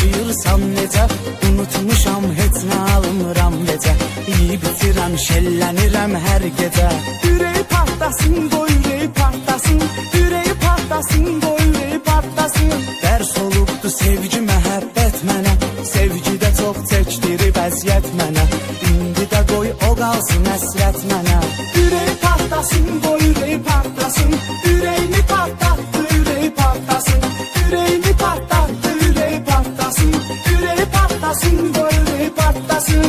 yaşayırsam necə, unutmuşam heç nə almıram necə, yiyib bitirəm, şəllənirəm hər gecə. Ürəyi partlasın, qoy ürəyi partlasın, ürəyi partlasın, qoy ürəyi partlasın. Dərs olubdu sevgi, məhəbbət mənə, sevgidə çox çəkdirib əziyyət mənə, indi də qoy o qalsın həsrət mənə. Ürəyi partlasın, qoy ürəyi partlasın, ürəyini partlatdı, ürəyi partlasın, ürəyini partlatdı, ürəyi partlasın, ürəyi partlasın, qoy ürəyi partlasın.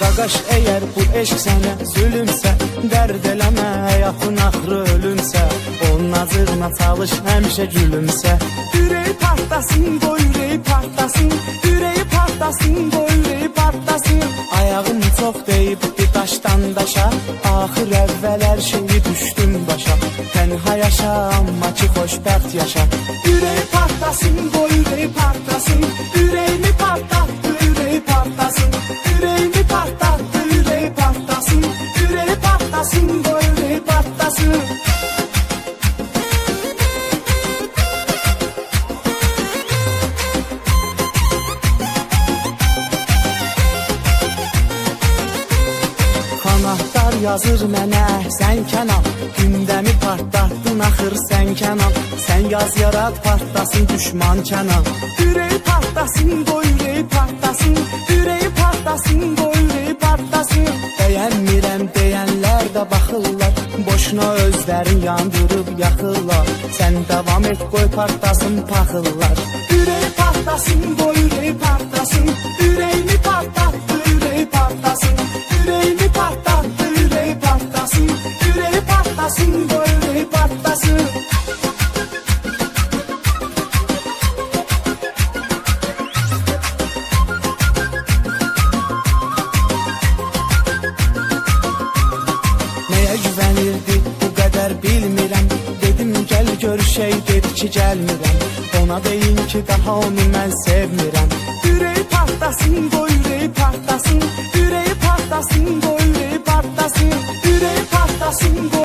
Qaqaş, əgər bu eşq sənə zülümsə, dərd eləmə, həyatın axırı ölümsə, onun acığına çalış həmişə gülümsə. Ürəyi partlasın, qoy ürəyi partlasın, ürəyi partlasın, qoy ürəyi partlasın. Ayağım çox deyibdi daşdan daşa, axır əvvəl hər şeyi düşdüm başa, tənha yaşa, amma ki xoşbəxt yaşa. Ürəyi partlasın, qoy ürəyi partlasın, ürəyini partlatdı, ürəyi partlasın, ürəyini partlatdı, ürəyi partlasın, ürəyi partlasın, qoy ürəyi partlasın. Anahtar yazır mənə, sən Kənan, gündəmi partlatdın axır sən Kənan. Sən yaz yarat, partlasın düşman Kənan. Ürəyi partlasın, qoy ürəyi partlasın, ürəyi partlasın, qoy ürəyi partlasın. Bəyənmirəm deyənlər də baxırlar, boşuna özlərin yandırıb yaxırlar. Sən davam et, qoy partlasın paxıllar. Ürəyi partlasın, qoy ürəyi partlasın, ürəyini partlatdı, ürəyi partlasın, ürəyini partlatdı, ürəyi partlasın, ürəyi partlasın, qoy ürəyi partlasın. Nəyə güvənirdi bu qədər bilmirəm, dedim gəl görüşək, dedi ki gəlmirəm, ona deyin ki daha onu mən sevmirəm. Ürəyi partlasın, qoy ürəyi partlasın, ürəyi partlasın, qoy ürəyi partlasın, ürəyi partlasın, qoy